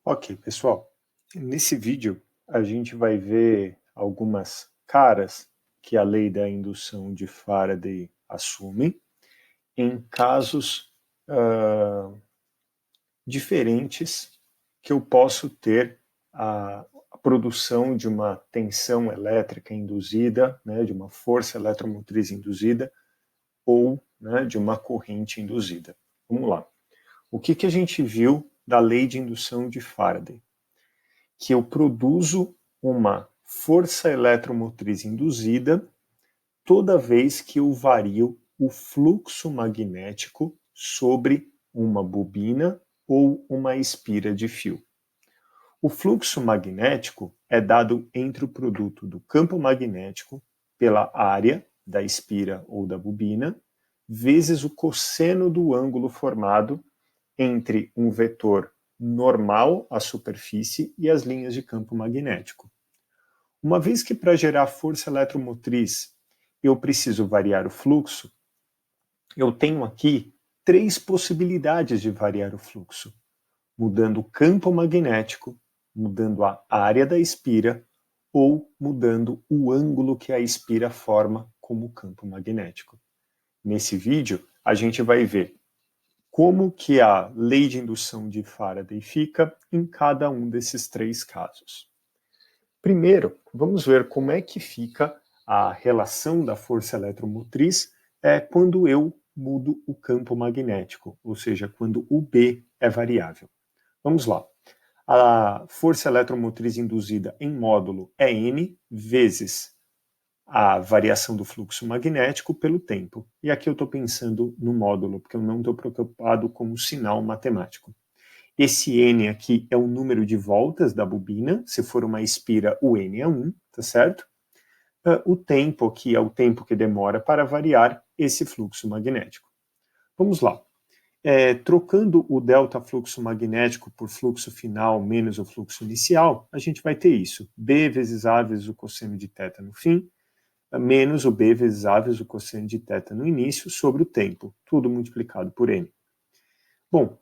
Ok, pessoal, nesse vídeo a gente vai ver algumas caras que a lei da indução de Faraday assume em casos diferentes que eu posso ter a produção de uma tensão elétrica induzida, né, de uma força eletromotriz induzida ou de uma corrente induzida. Vamos lá. O que a gente viu da lei de indução de Faraday? Que eu produzo uma força eletromotriz induzida toda vez que eu vario o fluxo magnético sobre uma bobina ou uma espira de fio. O fluxo magnético é dado entre o produto do campo magnético pela área da espira ou da bobina, vezes o cosseno do ângulo formado entre um vetor normal à superfície e as linhas de campo magnético. Uma vez que para gerar força eletromotriz eu preciso variar o fluxo, eu tenho aqui três possibilidades de variar o fluxo: mudando o campo magnético, mudando a área da espira ou mudando o ângulo que a espira forma como campo magnético. Nesse vídeo, a gente vai ver como que a lei de indução de Faraday fica em cada um desses três casos. Primeiro, vamos ver como é que fica a relação da força eletromotriz quando eu mudo o campo magnético, ou seja, quando o B é variável. Vamos lá. A força eletromotriz induzida em módulo é N vezes a variação do fluxo magnético pelo tempo. E aqui eu estou pensando no módulo, porque eu não estou preocupado com o sinal matemático. Esse N aqui é o número de voltas da bobina, se for uma espira, o N é 1, tá certo? O tempo aqui é o tempo que demora para variar esse fluxo magnético. Vamos lá. Trocando o delta fluxo magnético por fluxo final menos o fluxo inicial, a gente vai ter isso. B vezes A vezes o cosseno de θ no fim, menos o B vezes A vezes o cosseno de θ no início, sobre o tempo, tudo multiplicado por N. Bom,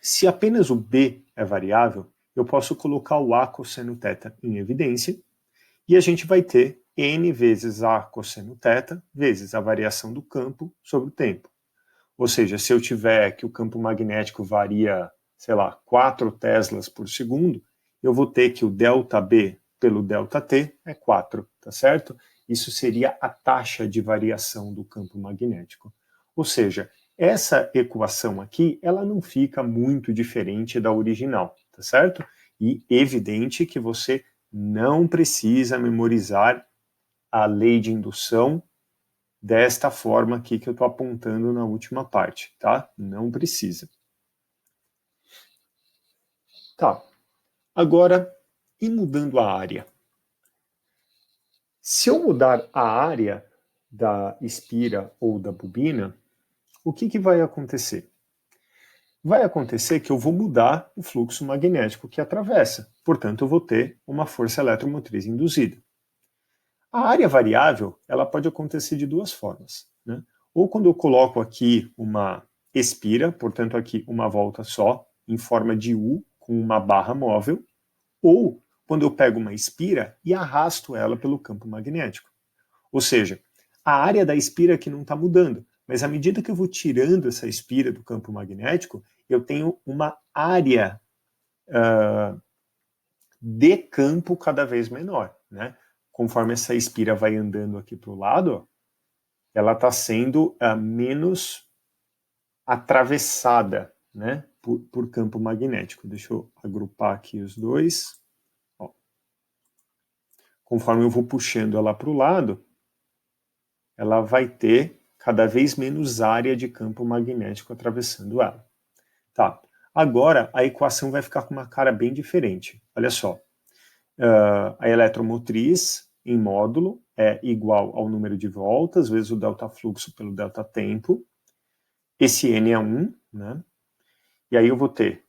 se apenas o B é variável, eu posso colocar o A cosseno θ em evidência, e a gente vai ter N vezes A cosseno θ vezes a variação do campo sobre o tempo. Ou seja, se eu tiver que o campo magnético varia, sei lá, 4 teslas por segundo, eu vou ter que o ΔB pelo ΔT é 4, tá certo? Isso seria a taxa de variação do campo magnético. Ou seja, essa equação aqui, ela não fica muito diferente da original, tá certo? E evidente que você não precisa memorizar a lei de indução desta forma aqui que eu estou apontando na última parte, tá? Não precisa. Tá. Agora, e mudando a área? Se eu mudar a área da espira ou da bobina, o que vai acontecer? Vai acontecer que eu vou mudar o fluxo magnético que atravessa, portanto eu vou ter uma força eletromotriz induzida. A área variável, ela pode acontecer de duas formas, né? Ou quando eu coloco aqui uma espira, portanto aqui uma volta só, em forma de U, com uma barra móvel, ou quando eu pego uma espira e arrasto ela pelo campo magnético. Ou seja, a área da espira aqui não está mudando, mas à medida que eu vou tirando essa espira do campo magnético, eu tenho uma área de campo cada vez menor, né? Conforme essa espira vai andando aqui para o lado, ela está sendo menos atravessada, né, por campo magnético. Deixa eu agrupar aqui os dois. Ó. Conforme eu vou puxando ela para o lado, ela vai ter cada vez menos área de campo magnético atravessando ela. Tá. Agora a equação vai ficar com uma cara bem diferente. Olha só. A eletromotriz em módulo é igual ao número de voltas vezes o delta fluxo pelo delta tempo. Esse N é 1, né? E aí eu vou ter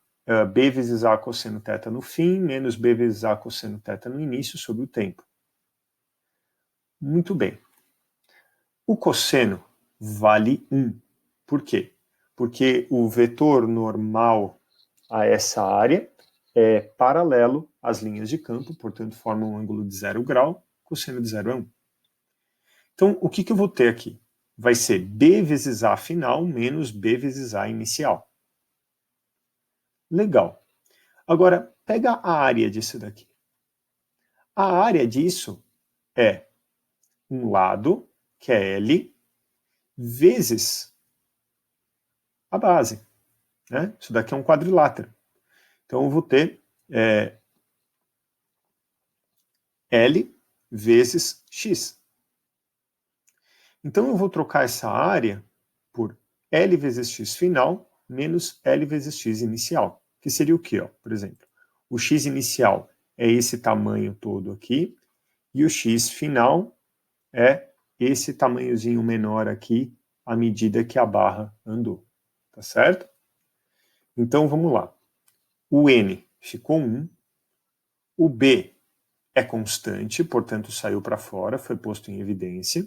B vezes A cosseno θ no fim, menos B vezes A cosseno θ no início sobre o tempo. Muito bem. O cosseno vale 1. Por quê? Porque o vetor normal a essa área é paralelo às linhas de campo, portanto forma um ângulo de 0 grau, cosseno de 0 é 1. Então, o que eu vou ter aqui? Vai ser B vezes A final menos B vezes A inicial. Legal. Agora, pega a área disso daqui. A área disso é um lado, que é L, vezes a base. Né? Isso daqui é um quadrilátero. Então, eu vou ter L vezes X. Então, eu vou trocar essa área por L vezes X final menos L vezes X inicial. Que seria o quê? Ó? Por exemplo, o X inicial é esse tamanho todo aqui, e o X final é esse tamanhozinho menor aqui, à medida que a barra andou. Tá certo? Então, vamos lá. O N ficou 1, o B é constante, portanto saiu para fora, foi posto em evidência.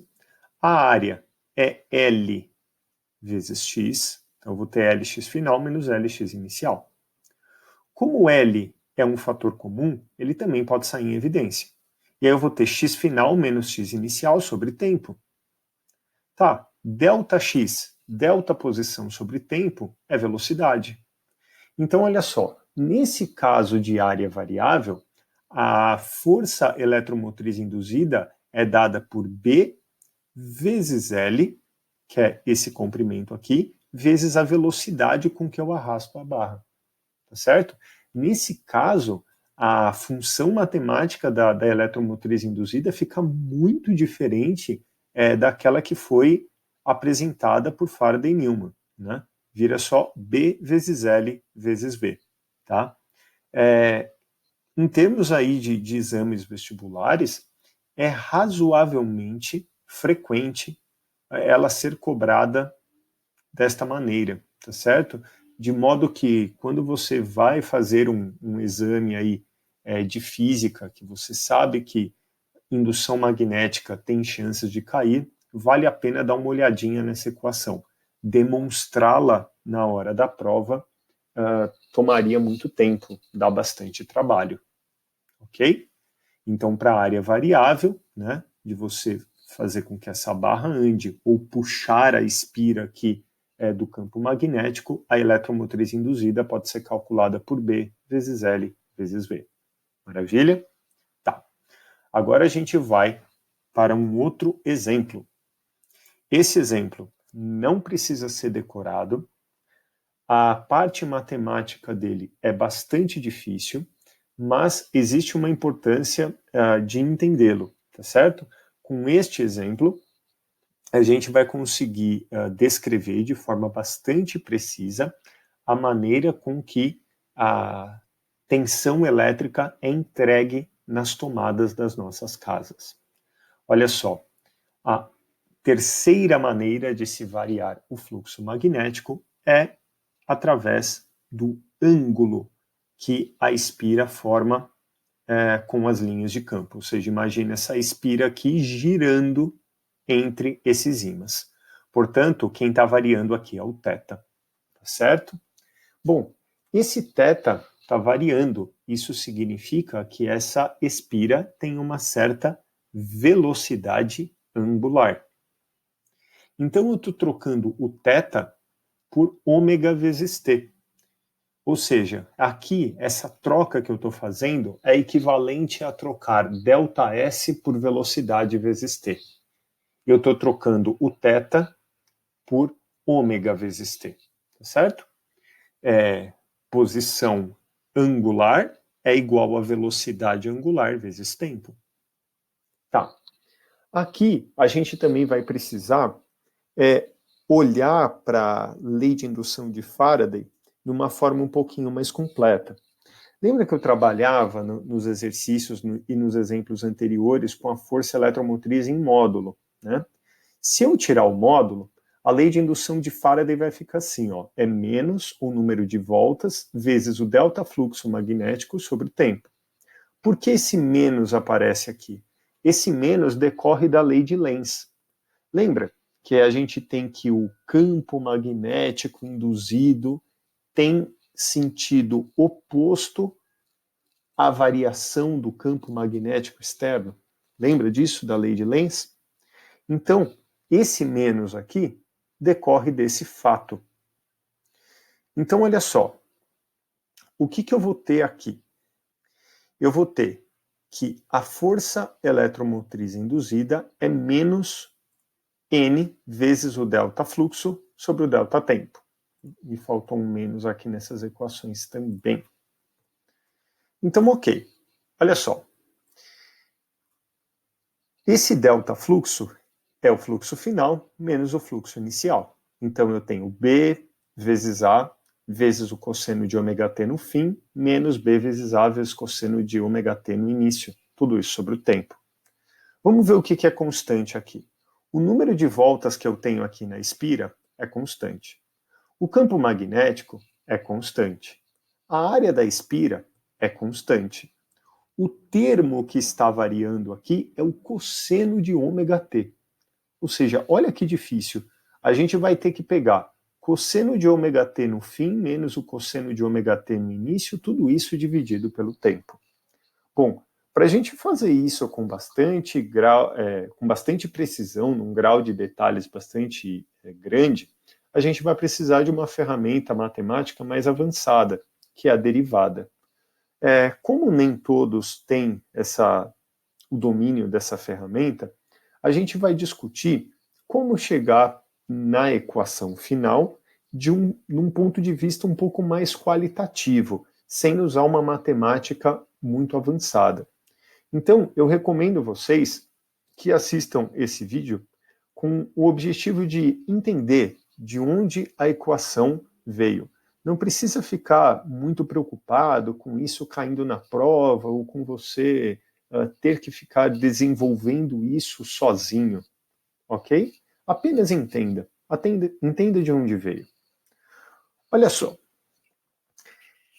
A área é L vezes X, então eu vou ter Lx final menos Lx inicial. Como L é um fator comum, ele também pode sair em evidência. E aí eu vou ter x final menos x inicial sobre tempo. Tá, delta x, delta posição sobre tempo, é velocidade. Então, olha só, nesse caso de área variável, a força eletromotriz induzida é dada por B vezes L, que é esse comprimento aqui, vezes a velocidade com que eu arrasto a barra. Tá certo? Nesse caso, a função matemática da eletromotriz induzida fica muito diferente daquela que foi apresentada por Faraday e Newman. Né? Vira só B vezes L vezes V. Tá? Em termos aí de exames vestibulares, é razoavelmente frequente ela ser cobrada desta maneira, tá certo? De modo que quando você vai fazer um exame aí de física, que você sabe que indução magnética tem chances de cair, vale a pena dar uma olhadinha nessa equação. Demonstrá-la na hora da prova tomaria muito tempo, dá bastante trabalho, ok? Então, para a área variável, né, de você fazer com que essa barra ande ou puxar a espira aqui do campo magnético, a eletromotriz induzida pode ser calculada por B vezes L vezes V. Maravilha? Tá. Agora a gente vai para um outro exemplo. Esse exemplo não precisa ser decorado. A parte matemática dele é bastante difícil, mas existe uma importância de entendê-lo, tá certo? Com este exemplo, a gente vai conseguir descrever de forma bastante precisa a maneira com que a tensão elétrica é entregue nas tomadas das nossas casas. Olha só, a terceira maneira de se variar o fluxo magnético é através do ângulo que a espira forma com as linhas de campo. Ou seja, imagine essa espira aqui girando entre esses ímãs. Portanto, quem está variando aqui é o θ, tá certo? Bom, esse θ está variando. Isso significa que essa espira tem uma certa velocidade angular. Então, eu estou trocando o θ por ômega vezes t. Ou seja, aqui, essa troca que eu estou fazendo é equivalente a trocar ΔS por velocidade vezes t. Eu estou trocando o θ por ômega vezes t, tá certo? Posição angular é igual a velocidade angular vezes tempo. Tá. Aqui, a gente também vai precisar olhar para a lei de indução de Faraday de uma forma um pouquinho mais completa. Lembra que eu trabalhava nos exercícios e nos exemplos anteriores com a força eletromotriz em módulo, né? Se eu tirar o módulo, a lei de indução de Faraday vai ficar assim, ó, é menos o número de voltas vezes o delta fluxo magnético sobre o tempo. Por que esse menos aparece aqui? Esse menos decorre da lei de Lenz. Lembra que a gente tem que o campo magnético induzido tem sentido oposto a variação do campo magnético externo. Lembra disso, da lei de Lenz? Então, esse menos aqui decorre desse fato. Então, olha só. O que eu vou ter aqui? Eu vou ter que a força eletromotriz induzida é menos N vezes o delta fluxo sobre o delta tempo. Me faltou um menos aqui nessas equações também. Então, ok. Olha só. Esse delta fluxo é o fluxo final menos o fluxo inicial. Então, eu tenho B vezes A vezes o cosseno de ômega t no fim, menos B vezes A vezes cosseno de ômega t no início. Tudo isso sobre o tempo. Vamos ver o que é constante aqui. O número de voltas que eu tenho aqui na espira é constante. O campo magnético é constante. A área da espira é constante. O termo que está variando aqui é o cosseno de ômega t. Ou seja, olha que difícil. A gente vai ter que pegar cosseno de ômega t no fim menos o cosseno de ômega t no início, tudo isso dividido pelo tempo. Bom, para a gente fazer isso com bastante precisão, num grau de detalhes bastante grande, a gente vai precisar de uma ferramenta matemática mais avançada, que é a derivada. Como nem todos têm o domínio dessa ferramenta, a gente vai discutir como chegar na equação final num ponto de vista um pouco mais qualitativo, sem usar uma matemática muito avançada. Então, eu recomendo vocês que assistam esse vídeo com o objetivo de entender de onde a equação veio. Não precisa ficar muito preocupado com isso caindo na prova ou com você ter que ficar desenvolvendo isso sozinho, ok? Apenas entenda de onde veio. Olha só,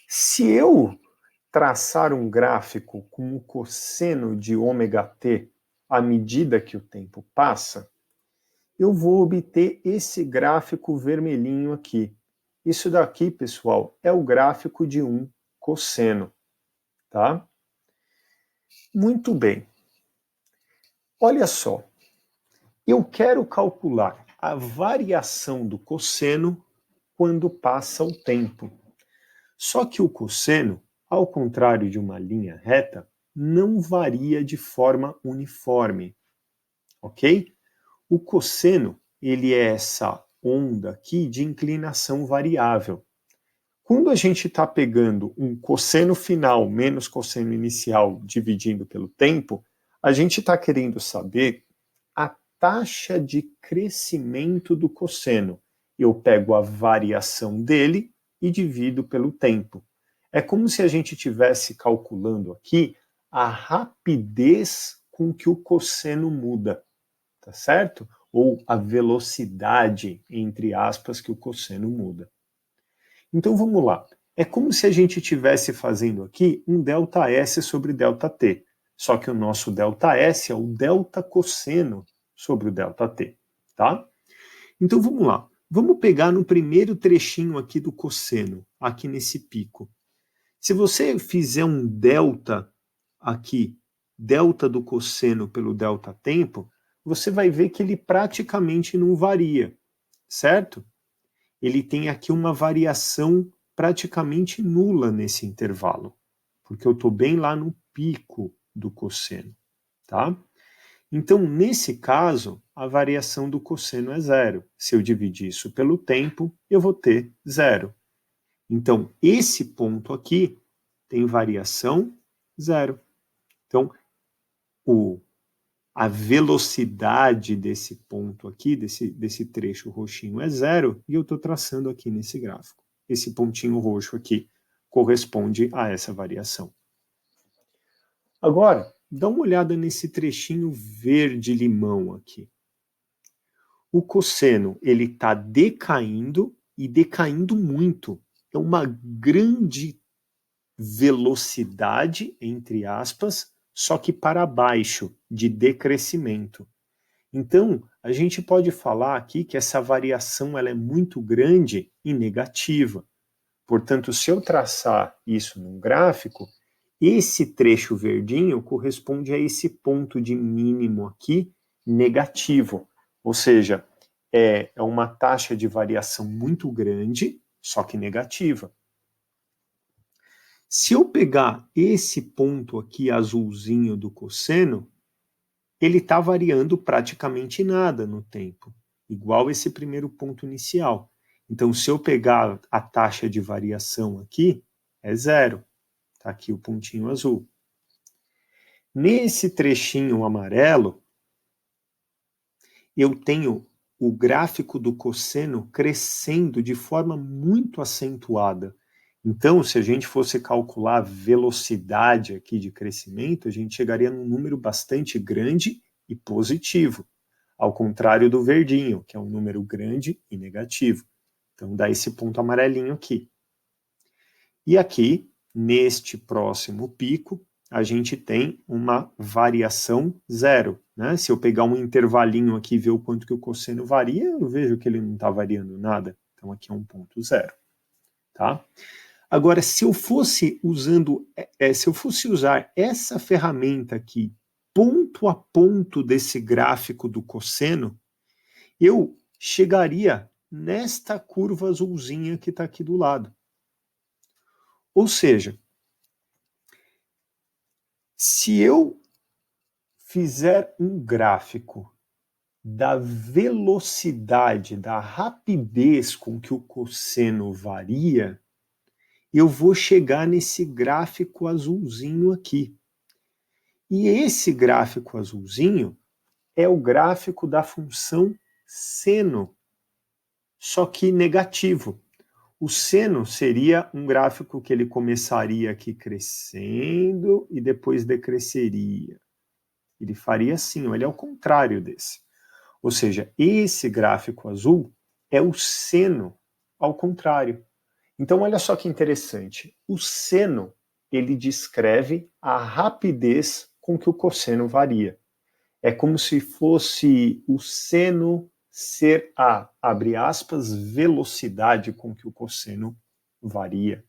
se eu traçar um gráfico com o cosseno de ômega t à medida que o tempo passa, eu vou obter esse gráfico vermelhinho aqui. Isso daqui, pessoal, é o gráfico de um cosseno, tá? Muito bem. Olha só, eu quero calcular a variação do cosseno quando passa o tempo. Só que o cosseno, ao contrário de uma linha reta, não varia de forma uniforme, ok? O cosseno, ele é essa onda aqui de inclinação variável. Quando a gente está pegando um cosseno final menos cosseno inicial dividindo pelo tempo, a gente está querendo saber a taxa de crescimento do cosseno. Eu pego a variação dele e divido pelo tempo. É como se a gente estivesse calculando aqui a rapidez com que o cosseno muda, tá certo? Ou a velocidade, entre aspas, que o cosseno muda. Então vamos lá. É como se a gente estivesse fazendo aqui um ΔS sobre ΔT. Só que o nosso ΔS é o delta cosseno sobre o ΔT, tá? Então vamos lá. Vamos pegar no primeiro trechinho aqui do cosseno, aqui nesse pico. Se você fizer um delta aqui, delta do cosseno pelo delta tempo, você vai ver que ele praticamente não varia, certo? Ele tem aqui uma variação praticamente nula nesse intervalo, porque eu estou bem lá no pico do cosseno, tá? Então, nesse caso, a variação do cosseno é zero. Se eu dividir isso pelo tempo, eu vou ter zero. Então, esse ponto aqui tem variação zero. Então, a velocidade desse ponto aqui, desse trecho roxinho é zero, e eu estou traçando aqui nesse gráfico. Esse pontinho roxo aqui corresponde a essa variação. Agora, dá uma olhada nesse trechinho verde-limão aqui. O cosseno ele está decaindo e decaindo muito. É uma grande velocidade, entre aspas, só que para baixo, de decrescimento. Então, a gente pode falar aqui que essa variação ela é muito grande e negativa. Portanto, se eu traçar isso num gráfico, Esse trecho verdinho corresponde a esse ponto de mínimo aqui negativo, ou seja, é uma taxa de variação muito grande, só que negativa. Se eu pegar esse ponto aqui azulzinho do cosseno, ele está variando praticamente nada no tempo, igual esse primeiro ponto inicial. Então, se eu pegar a taxa de variação aqui, é zero. Está aqui o pontinho azul. Nesse trechinho amarelo, eu tenho o gráfico do cosseno crescendo de forma muito acentuada. Então, se a gente fosse calcular a velocidade aqui de crescimento, a gente chegaria num número bastante grande e positivo, ao contrário do verdinho, que é um número grande e negativo. Então, dá esse ponto amarelinho aqui. E aqui, neste próximo pico, a gente tem uma variação zero. Né? Se eu pegar um intervalinho aqui e ver o quanto que o cosseno varia, eu vejo que ele não está variando nada. Então, aqui é um ponto zero. Tá? Agora, se eu fosse usar essa ferramenta aqui, ponto a ponto desse gráfico do cosseno, eu chegaria nesta curva azulzinha que está aqui do lado. Ou seja, se eu fizer um gráfico da velocidade, da rapidez com que o cosseno varia, eu vou chegar nesse gráfico azulzinho aqui. E esse gráfico azulzinho é o gráfico da função seno, só que negativo. O seno seria um gráfico que ele começaria aqui crescendo e depois decresceria. Ele faria assim, ele é o contrário desse. Ou seja, esse gráfico azul é o seno ao contrário. Então, olha só que interessante. O seno, ele descreve a rapidez com que o cosseno varia. É como se fosse o seno ser a, abre aspas, velocidade com que o cosseno varia.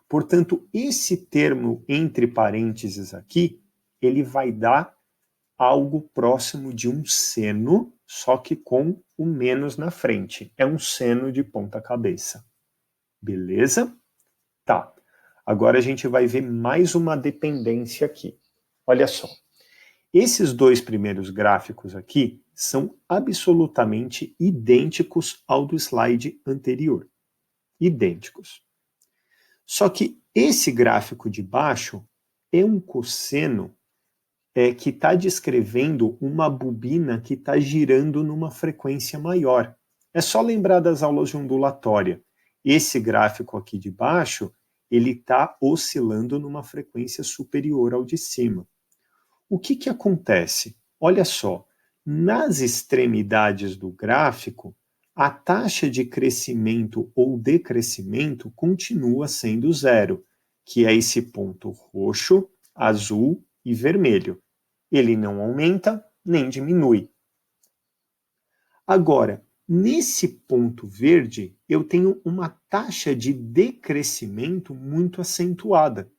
Portanto, esse termo entre parênteses aqui, ele vai dar algo próximo de um seno, só que com o menos na frente. É um seno de ponta cabeça. Beleza? Tá. Agora a gente vai ver mais uma dependência aqui. Olha só. Esses dois primeiros gráficos aqui são absolutamente idênticos ao do slide anterior. Idênticos. Só que esse gráfico de baixo é um cosseno que está descrevendo uma bobina que está girando numa frequência maior. É só lembrar das aulas de ondulatória. Esse gráfico aqui de baixo, ele está oscilando numa frequência superior ao de cima. O que que acontece? Olha só, nas extremidades do gráfico, a taxa de crescimento ou decrescimento continua sendo zero, que é esse ponto roxo, azul e vermelho. Ele não aumenta nem diminui. Agora, nesse ponto verde, eu tenho uma taxa de decrescimento muito acentuada.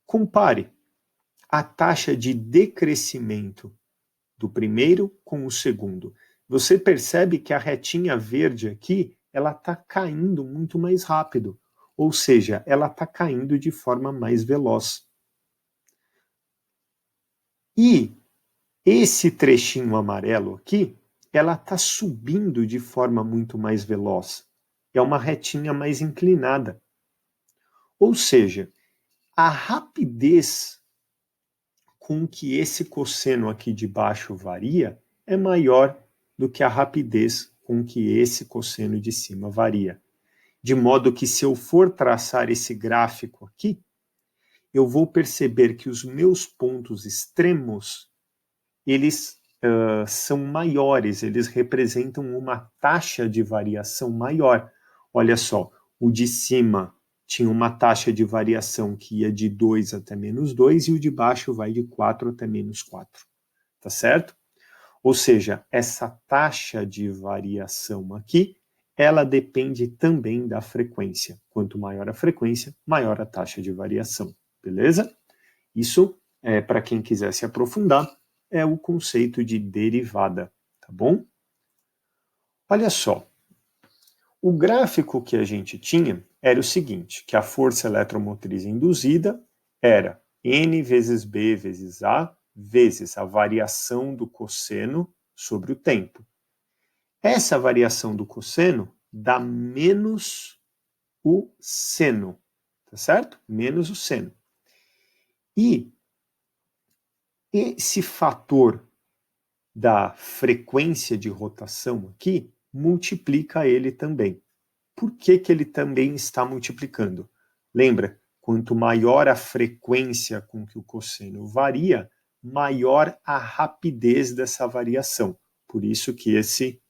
Compare a taxa de decrescimento do primeiro com o segundo. Você percebe que a retinha verde aqui, ela está caindo muito mais rápido, ou seja, ela está caindo de forma mais veloz. E esse trechinho amarelo aqui, ela está subindo de forma muito mais veloz. É uma retinha mais inclinada. Ou seja, a rapidez com que esse cosseno aqui de baixo varia é maior do que a rapidez com que esse cosseno de cima varia. De modo que se eu for traçar esse gráfico aqui, eu vou perceber que os meus pontos extremos, eles são maiores, eles representam uma taxa de variação maior. Olha só, o de cima tinha uma taxa de variação que ia de 2 até menos 2 e o de baixo vai de 4 até menos 4. Tá certo? Ou seja, essa taxa de variação aqui, ela depende também da frequência. Quanto maior a frequência, maior a taxa de variação. Beleza? Isso, para quem quiser se aprofundar, é o conceito de derivada, tá bom? Olha só, o gráfico que a gente tinha era o seguinte, que a força eletromotriz induzida era N vezes B vezes A vezes a variação do cosseno sobre o tempo. Essa variação do cosseno dá menos o seno, tá certo? Menos o seno. E esse fator da frequência de rotação aqui multiplica ele também. Por que ele também está multiplicando? Lembra, quanto maior a frequência com que o cosseno varia, maior a rapidez dessa variação. Por isso que esse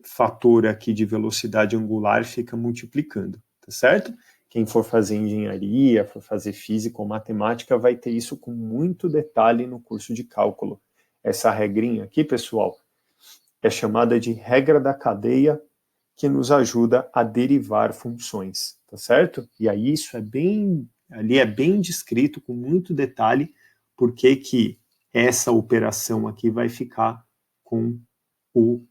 fator aqui de velocidade angular fica multiplicando, tá certo? Quem for fazer engenharia, for fazer física ou matemática, vai ter isso com muito detalhe no curso de cálculo. Essa regrinha aqui, pessoal, é chamada de regra da cadeia, que nos ajuda a derivar funções, tá certo? E aí isso ali é bem descrito com muito detalhe, porque que essa operação aqui vai ficar com o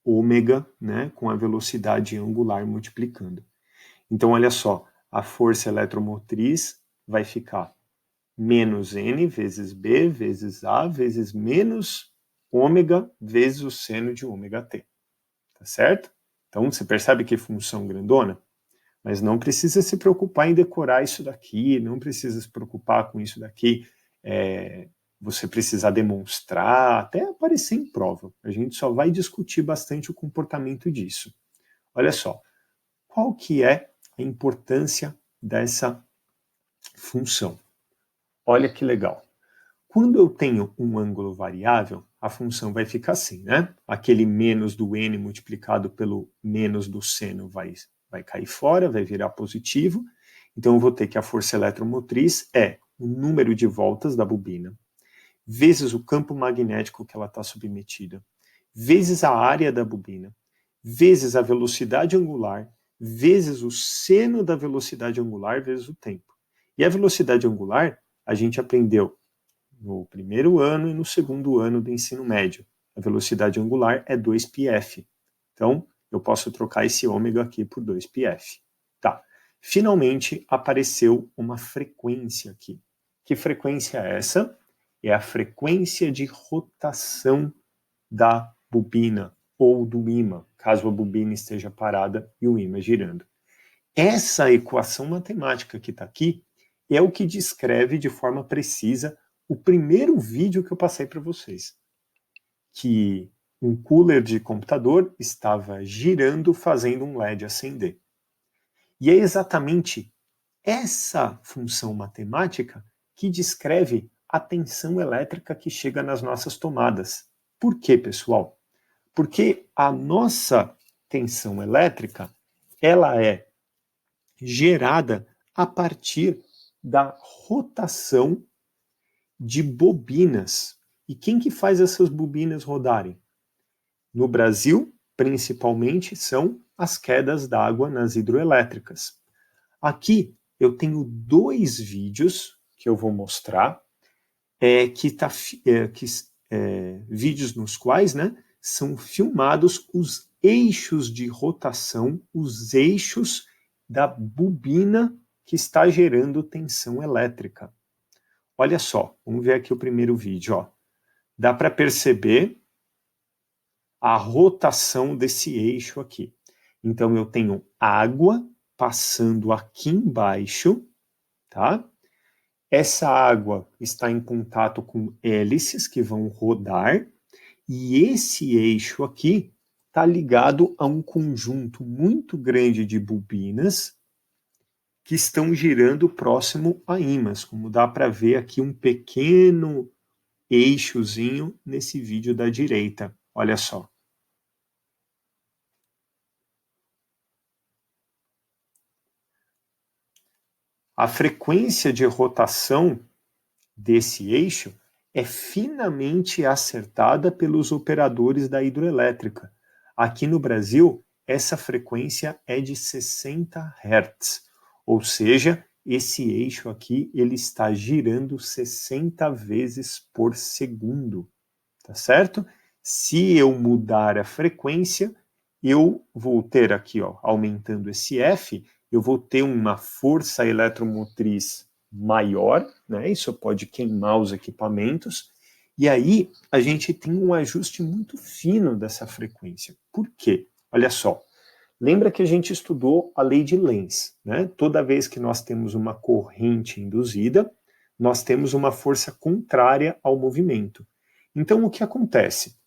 ômega, né, com a velocidade angular multiplicando. Então, olha só, a força eletromotriz vai ficar menos N vezes B vezes A vezes menos ômega vezes o seno de ômega t. Tá certo? Então, você percebe que função grandona? Mas não precisa se preocupar em decorar isso daqui, não precisa se preocupar com isso daqui, você precisar demonstrar, até aparecer em prova. A gente só vai discutir bastante o comportamento disso. Olha só, qual que é a importância dessa função? Olha que legal. Quando eu tenho um ângulo variável, a função vai ficar assim, né? Aquele menos do n multiplicado pelo menos do seno vai cair fora, vai virar positivo. Então eu vou ter que a força eletromotriz é o número de voltas da bobina, vezes o campo magnético que ela está submetida, vezes a área da bobina, vezes a velocidade angular, vezes o seno da velocidade angular, vezes o tempo. E a velocidade angular, a gente aprendeu no primeiro ano e no segundo ano do ensino médio. A velocidade angular é 2πf. Então, eu posso trocar esse ômega aqui por 2πf. Tá. Finalmente, apareceu uma frequência aqui. Que frequência é essa? É a frequência de rotação da bobina ou do ímã, caso a bobina esteja parada e o ímã girando. Essa equação matemática que está aqui é o que descreve de forma precisa o primeiro vídeo que eu passei para vocês, que um cooler de computador estava girando, fazendo um LED acender. E é exatamente essa função matemática que descreve a tensão elétrica que chega nas nossas tomadas. Por quê, pessoal? Porque a nossa tensão elétrica, ela é gerada a partir da rotação de bobinas. E quem que faz essas bobinas rodarem? No Brasil, principalmente, são as quedas d'água nas hidroelétricas. Aqui eu tenho 2 vídeos que eu vou mostrar, vídeos nos quais, né, são filmados os eixos de rotação, os eixos da bobina que está gerando tensão elétrica. Olha só, vamos ver aqui o primeiro vídeo. Ó. Dá para perceber a rotação desse eixo aqui. Então, eu tenho água passando aqui embaixo, tá? Essa água está em contato com hélices que vão rodar, e esse eixo aqui está ligado a um conjunto muito grande de bobinas que estão girando próximo a ímãs, como dá para ver aqui um pequeno eixozinho nesse vídeo da direita. Olha só. A frequência de rotação desse eixo é finamente acertada pelos operadores da hidroelétrica. Aqui no Brasil, essa frequência é de 60 Hz, ou seja, esse eixo aqui, ele está girando 60 vezes por segundo, tá certo? Se eu mudar a frequência, eu vou ter aqui, ó, aumentando esse F, eu vou ter uma força eletromotriz maior, né? Isso pode queimar os equipamentos, e aí a gente tem um ajuste muito fino dessa frequência. Por quê? Olha só, lembra que a gente estudou a lei de Lenz, né? Toda vez que nós temos uma corrente induzida, nós temos uma força contrária ao movimento. Então, o que acontece?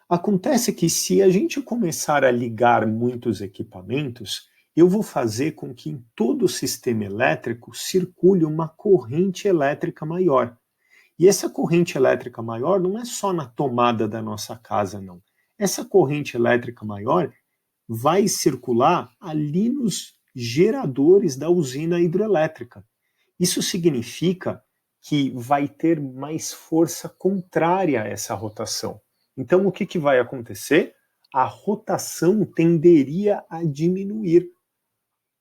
Acontece que se a gente começar a ligar muitos equipamentos, eu vou fazer com que em todo o sistema elétrico circule uma corrente elétrica maior. E essa corrente elétrica maior não é só na tomada da nossa casa, não. Essa corrente elétrica maior vai circular ali nos geradores da usina hidroelétrica. Isso significa que vai ter mais força contrária a essa rotação. Então, o que vai acontecer? A rotação tenderia a diminuir.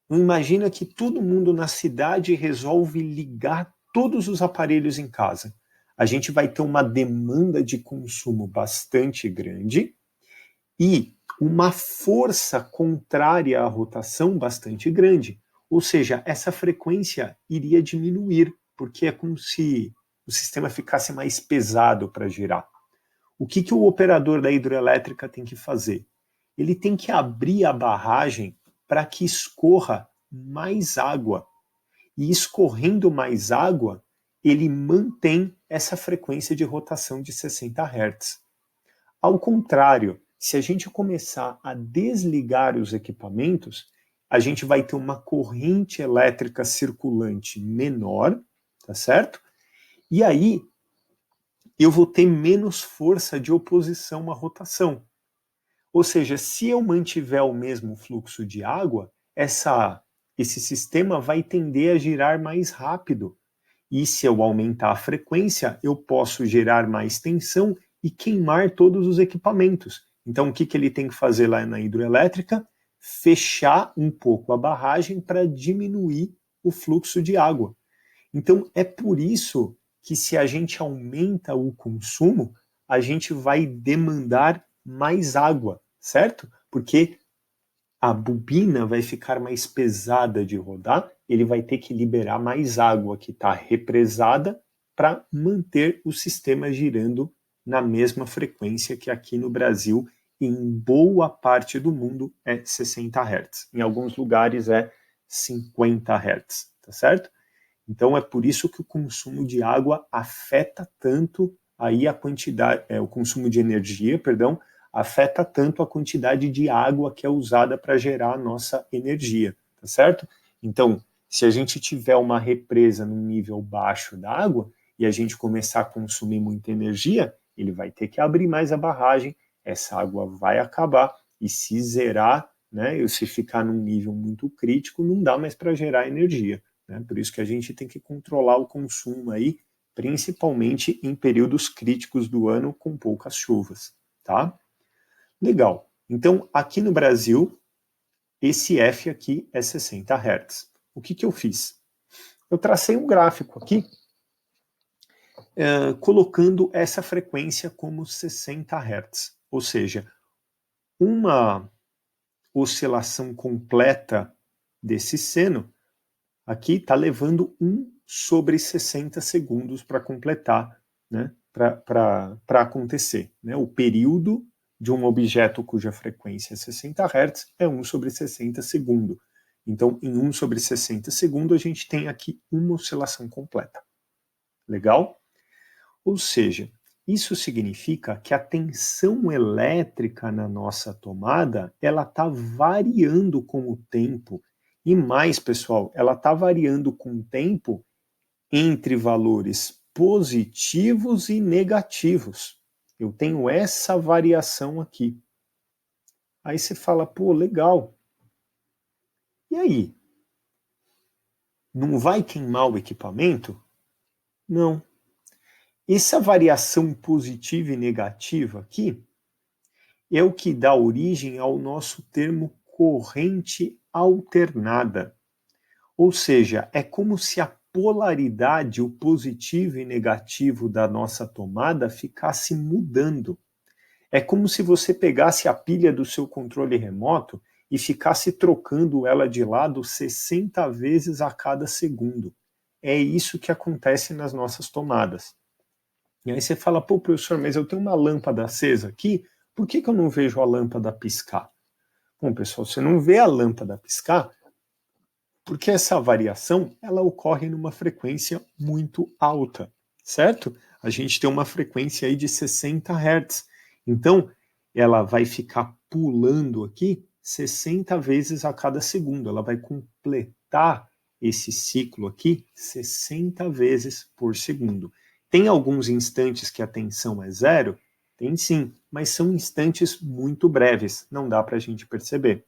Imagina que todo mundo na cidade resolve ligar todos os aparelhos em casa. A gente vai ter uma demanda de consumo bastante grande e uma força contrária à rotação bastante grande. Ou seja, essa frequência iria diminuir, porque é como se o sistema ficasse mais pesado para girar. O que o operador da hidroelétrica tem que fazer? Ele tem que abrir a barragem para que escorra mais água. E escorrendo mais água, ele mantém essa frequência de rotação de 60 Hz. Ao contrário, se a gente começar a desligar os equipamentos, a gente vai ter uma corrente elétrica circulante menor, tá certo? E aí eu vou ter menos força de oposição à rotação. Ou seja, se eu mantiver o mesmo fluxo de água, esse sistema vai tender a girar mais rápido. E se eu aumentar a frequência, eu posso gerar mais tensão e queimar todos os equipamentos. Então, o que ele tem que fazer lá na hidroelétrica? Fechar um pouco a barragem para diminuir o fluxo de água. Então, é por isso que se a gente aumenta o consumo, a gente vai demandar mais água, certo? Porque a bobina vai ficar mais pesada de rodar, ele vai ter que liberar mais água que está represada para manter o sistema girando na mesma frequência que aqui no Brasil, em boa parte do mundo, é 60 Hz. Em alguns lugares é 50 Hz, tá certo? Então é por isso que o consumo de água afeta tanto aí a quantidade, o consumo de energia, perdão, afeta tanto a quantidade de água que é usada para gerar a nossa energia, tá certo? Então, se a gente tiver uma represa num nível baixo da água e a gente começar a consumir muita energia, ele vai ter que abrir mais a barragem, essa água vai acabar e se zerar, né, se ficar num nível muito crítico, não dá mais para gerar energia. Né? Por isso que a gente tem que controlar o consumo aí, principalmente em períodos críticos do ano com poucas chuvas, tá? Legal. Então, aqui no Brasil, esse F aqui é 60 Hz. O que eu fiz? Eu tracei um gráfico aqui, colocando essa frequência como 60 Hz. Ou seja, uma oscilação completa desse seno aqui está levando 1/60 segundos para completar, né, para acontecer. Né? O período de um objeto cuja frequência é 60 Hz é 1/60 segundo. Então, em 1/60 segundo, a gente tem aqui uma oscilação completa. Legal? Ou seja, isso significa que a tensão elétrica na nossa tomada ela está variando com o tempo. E mais, pessoal, ela está variando com o tempo entre valores positivos e negativos. Eu tenho essa variação aqui. Aí você fala, pô, legal. E aí? Não vai queimar o equipamento? Não. Essa variação positiva e negativa aqui é o que dá origem ao nosso termo corrente alternada. Ou seja, é como se a polaridade, o positivo e negativo da nossa tomada ficasse mudando. É como se você pegasse a pilha do seu controle remoto e ficasse trocando ela de lado 60 vezes a cada segundo. É isso que acontece nas nossas tomadas. E aí você fala, pô, professor, mas eu tenho uma lâmpada acesa aqui, por que eu não vejo a lâmpada piscar? Bom, pessoal, você não vê a lâmpada piscar porque essa variação ela ocorre numa frequência muito alta, certo? A gente tem uma frequência aí de 60 Hz. Então, ela vai ficar pulando aqui 60 vezes a cada segundo. Ela vai completar esse ciclo aqui 60 vezes por segundo. Tem alguns instantes que a tensão é zero? Tem sim, mas são instantes muito breves, não dá para a gente perceber.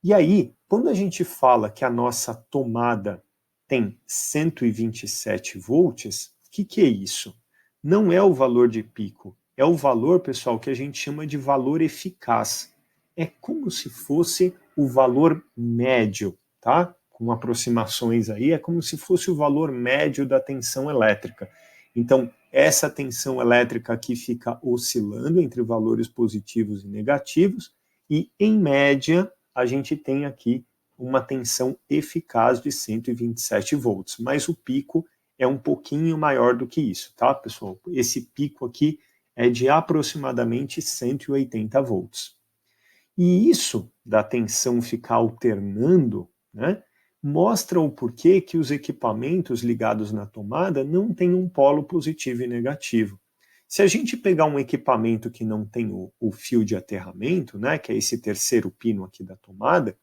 E aí, quando a gente fala que a nossa tomada tem 127 volts, o que é isso? Não é o valor de pico, é o valor, pessoal, que a gente chama de valor eficaz. É como se fosse o valor médio, tá? Com aproximações aí, é como se fosse o valor médio da tensão elétrica. Então, essa tensão elétrica aqui fica oscilando entre valores positivos e negativos, e, em média, a gente tem aqui uma tensão eficaz de 127 volts, mas o pico é um pouquinho maior do que isso, tá, pessoal? Esse pico aqui é de aproximadamente 180 volts. E isso da tensão ficar alternando, né, mostra o porquê que os equipamentos ligados na tomada não têm um polo positivo e negativo. Se a gente pegar um equipamento que não tem o fio de aterramento, né, que é esse terceiro pino aqui da tomada,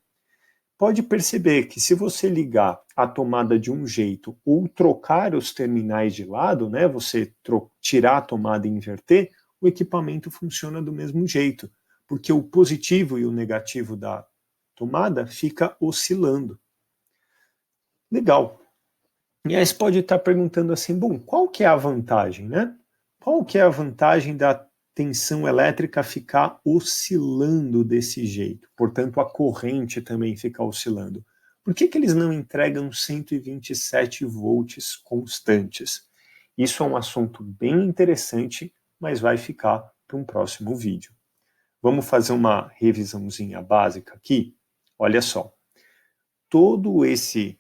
pode perceber que se você ligar a tomada de um jeito ou trocar os terminais de lado, né, você tirar a tomada e inverter, o equipamento funciona do mesmo jeito, porque o positivo e o negativo da tomada fica oscilando. Legal. E aí você pode estar perguntando assim, bom, qual que é a vantagem, né? Qual que é a vantagem da tensão elétrica ficar oscilando desse jeito? Portanto, a corrente também fica oscilando. Por que eles não entregam 127 volts constantes? Isso é um assunto bem interessante, mas vai ficar para um próximo vídeo. Vamos fazer uma revisãozinha básica aqui? Olha só, todo esse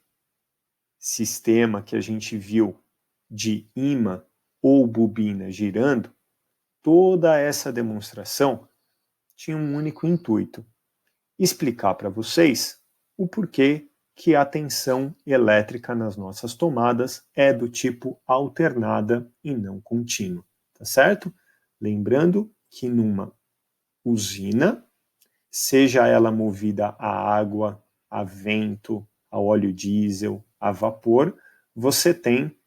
sistema que a gente viu de ímã ou bobina girando, toda essa demonstração tinha um único intuito: explicar para vocês o porquê que a tensão elétrica nas nossas tomadas é do tipo alternada e não contínua, tá certo? Lembrando que numa usina, seja ela movida a água, a vento, a óleo diesel, a vapor, você tem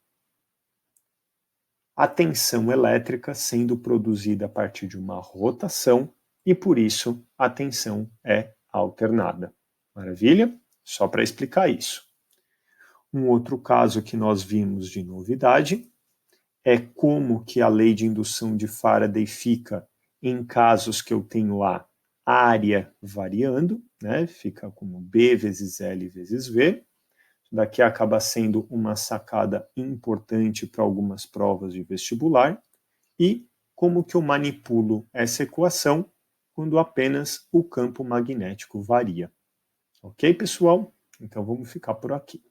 a tensão elétrica sendo produzida a partir de uma rotação e por isso a tensão é alternada. Maravilha? Só para explicar isso. Um outro caso que nós vimos de novidade é como que a lei de indução de Faraday fica em casos que eu tenho a área variando, né? Fica como B vezes L vezes V. Daqui acaba sendo uma sacada importante para algumas provas de vestibular. E como que eu manipulo essa equação quando apenas o campo magnético varia. Ok, pessoal? Então vamos ficar por aqui.